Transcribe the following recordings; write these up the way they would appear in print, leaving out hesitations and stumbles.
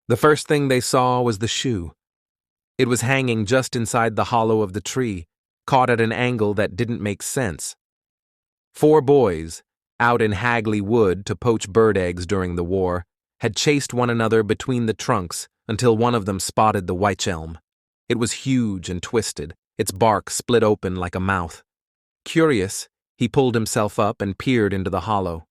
The first thing they saw was the shoe. It was hanging just inside the hollow of the tree, caught at an angle that didn't make sense. 4 boys, out in Hagley Wood to poach bird eggs during the war, had chased one another between the trunks until one of them spotted the wych elm. It was huge and twisted, its bark split open like a mouth. Curious, he pulled himself up and peered into the hollow.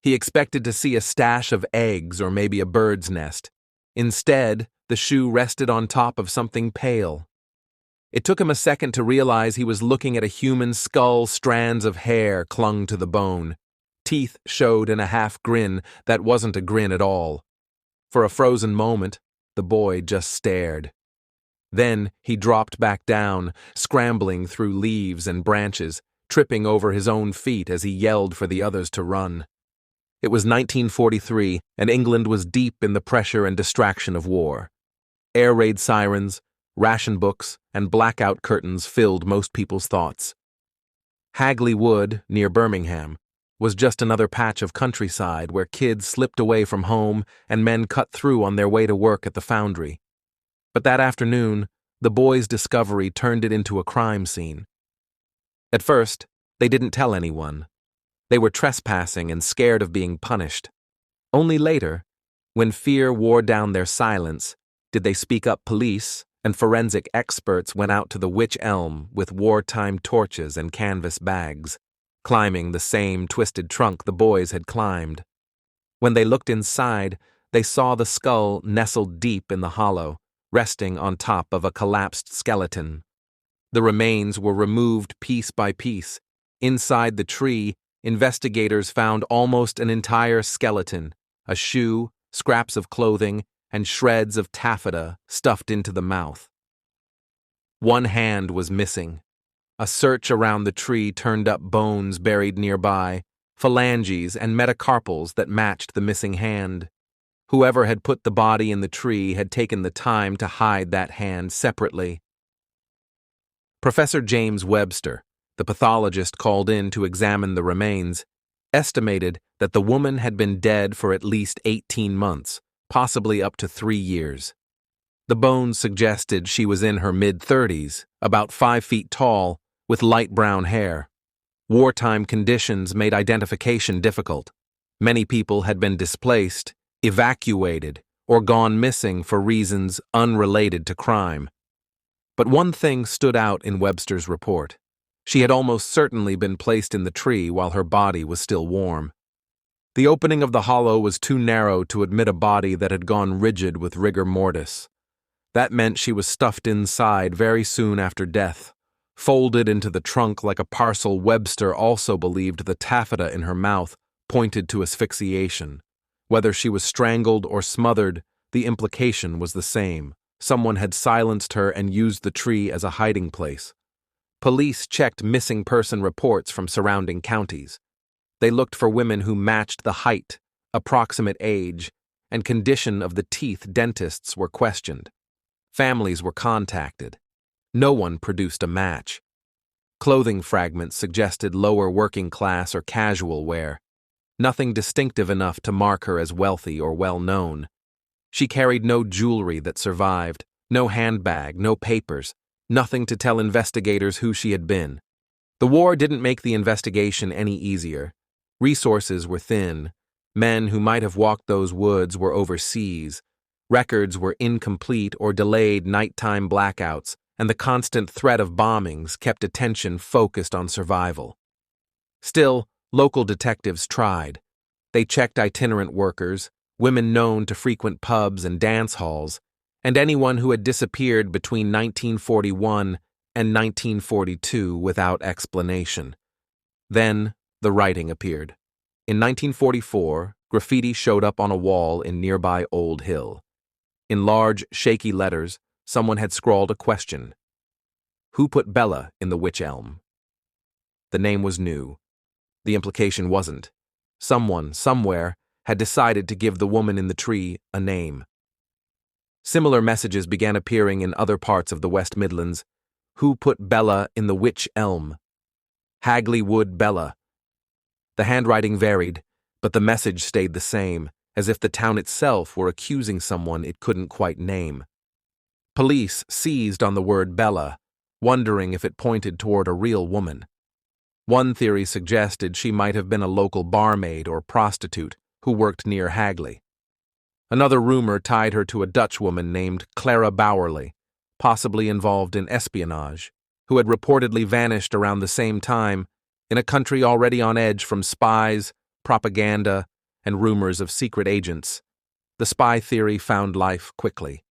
He expected to see a stash of eggs or maybe a bird's nest. Instead, the shoe rested on top of something pale. It took him a second to realize he was looking at a human skull. Strands of hair clung to the bone. Teeth showed in a half grin that wasn't a grin at all. For a frozen moment, the boy just stared. Then he dropped back down, scrambling through leaves and branches, tripping over his own feet as he yelled for the others to run. It was 1943, and England was deep in the pressure and distraction of war. Air raid sirens, ration books, and blackout curtains filled most people's thoughts. Hagley Wood, near Birmingham, was just another patch of countryside where kids slipped away from home and men cut through on their way to work at the foundry. But that afternoon, the boys' discovery turned it into a crime scene. At first, they didn't tell anyone. They were trespassing and scared of being punished. Only later, when fear wore down their silence, did they speak up. Police and forensic experts went out to the Wych Elm with wartime torches and canvas bags, climbing the same twisted trunk the boys had climbed. When they looked inside, they saw the skull nestled deep in the hollow, resting on top of a collapsed skeleton. The remains were removed piece by piece. Inside the tree, investigators found almost an entire skeleton, a shoe, scraps of clothing, and shreds of taffeta stuffed into the mouth. One hand was missing. A search around the tree turned up bones buried nearby, phalanges and metacarpals that matched the missing hand. Whoever had put the body in the tree had taken the time to hide that hand separately. Professor James Webster, the pathologist called in to examine the remains, estimated that the woman had been dead for at least 18 months, possibly up to 3 years. The bones suggested she was in her mid-30s, about 5 feet tall, with light brown hair. Wartime conditions made identification difficult. Many people had been displaced, evacuated, or gone missing for reasons unrelated to crime. But one thing stood out in Webster's report. She had almost certainly been placed in the tree while her body was still warm. The opening of the hollow was too narrow to admit a body that had gone rigid with rigor mortis. That meant she was stuffed inside very soon after death, folded into the trunk like a parcel. Webster also believed the taffeta in her mouth pointed to asphyxiation. Whether she was strangled or smothered, the implication was the same. Someone had silenced her and used the tree as a hiding place. Police checked missing person reports from surrounding counties. They looked for women who matched the height, approximate age, and condition of the teeth. Dentists were questioned. Families were contacted. No one produced a match. Clothing fragments suggested lower working class or casual wear. Nothing distinctive enough to mark her as wealthy or well-known. She carried no jewelry that survived, no handbag, no papers, nothing to tell investigators who she had been. The war didn't make the investigation any easier. Resources were thin. Men who might have walked those woods were overseas. Records were incomplete or delayed. Nighttime blackouts and the constant threat of bombings kept attention focused on survival. Still, local detectives tried. They checked itinerant workers, women known to frequent pubs and dance halls, and anyone who had disappeared between 1941 and 1942 without explanation. Then, the writing appeared. In 1944, graffiti showed up on a wall in nearby Old Hill. In large, shaky letters, someone had scrawled a question. Who put Bella in the Wych Elm? The name was new. The implication wasn't. Someone, somewhere, had decided to give the woman in the tree a name. Similar messages began appearing in other parts of the West Midlands. Who put Bella in the Wych Elm? Hagley Wood Bella. The handwriting varied, but the message stayed the same. as if the town itself were accusing someone it couldn't quite name. Police seized on the word Bella, wondering if it pointed toward a real woman. One theory suggested she might have been a local barmaid or prostitute who worked near Hagley. Another rumor tied her to a Dutch woman named Clara Bowerly, possibly involved in espionage, who had reportedly vanished around the same time in a country already on edge from spies, propaganda, and rumors of secret agents. The spy theory found life quickly.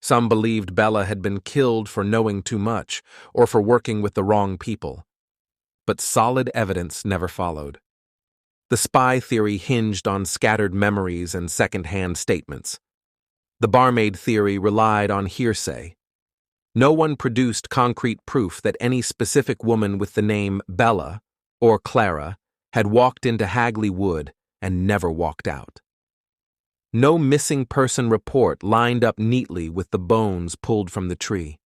Some believed Bella had been killed for knowing too much or for working with the wrong people. But solid evidence never followed. The spy theory hinged on scattered memories and second-hand statements. The barmaid theory relied on hearsay. No one produced concrete proof that any specific woman with the name Bella or Clara had walked into Hagley Wood and never walked out. No missing person report lined up neatly with the bones pulled from the tree.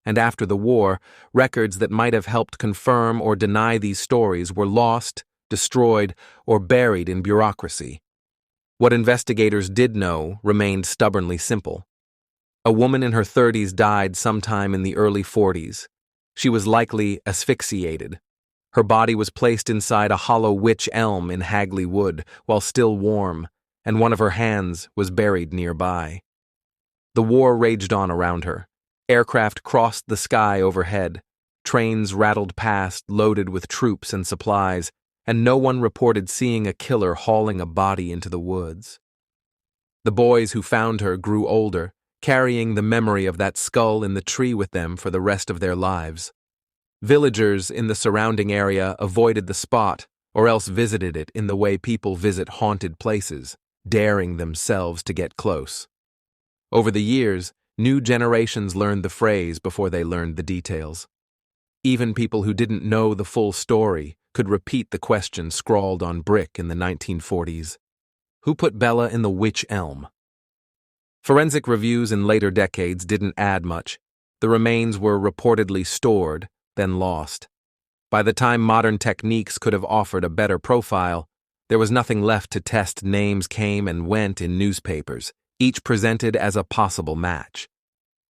And after the war, records that might have helped confirm or deny these stories were lost, destroyed, or buried in bureaucracy. What investigators did know remained stubbornly simple. A woman in her 30s died sometime in the early 40s. She was likely asphyxiated. Her body was placed inside a hollow wych elm in Hagley Wood while still warm, and one of her hands was buried nearby. The war raged on around her. Aircraft crossed the sky overhead. Trains rattled past loaded with troops and supplies, and no one reported seeing a killer hauling a body into the woods. The boys who found her grew older, carrying the memory of that skull in the tree with them for the rest of their lives. Villagers in the surrounding area avoided the spot or else visited it in the way people visit haunted places, daring themselves to get close. Over the years, new generations learned the phrase before they learned the details. Even people who didn't know the full story could repeat the question scrawled on brick in the 1940s. Who put Bella in the wych elm? Forensic reviews in later decades didn't add much. The remains were reportedly stored, then lost. By the time modern techniques could have offered a better profile, there was nothing left to test. Names came and went in newspapers, each presented as a possible match.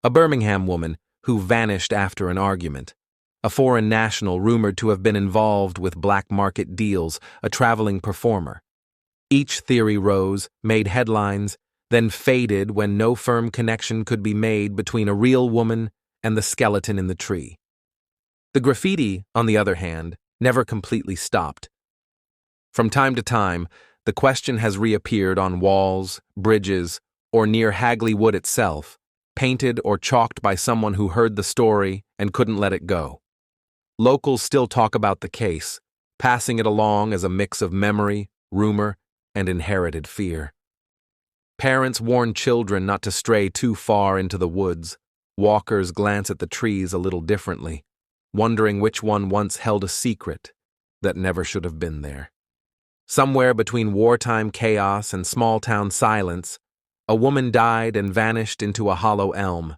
A Birmingham woman who vanished after an argument. A foreign national rumored to have been involved with black market deals, a traveling performer. Each theory rose, made headlines, then faded when no firm connection could be made between a real woman and the skeleton in the tree. The graffiti, on the other hand, never completely stopped. From time to time, the question has reappeared on walls, bridges, or near Hagley Wood itself, painted or chalked by someone who heard the story and couldn't let it go. Locals still talk about the case, passing it along as a mix of memory, rumor, and inherited fear. Parents warn children not to stray too far into the woods. Walkers glance at the trees a little differently, wondering which one once held a secret that never should have been there. Somewhere between wartime chaos and small-town silence, a woman died and vanished into a hollow elm.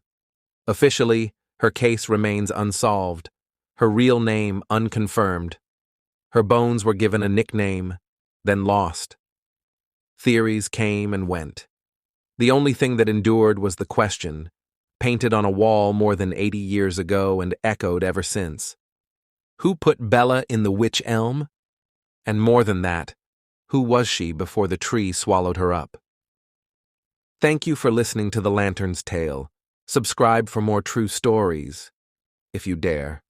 Officially, her case remains unsolved, her real name unconfirmed. Her bones were given a nickname, then lost. Theories came and went. The only thing that endured was the question, painted on a wall more than 80 years ago and echoed ever since. Who put Bella in the wych elm? And more than that, who was she before the tree swallowed her up? Thank you for listening to The Lantern's Tale. Subscribe for more true stories, if you dare.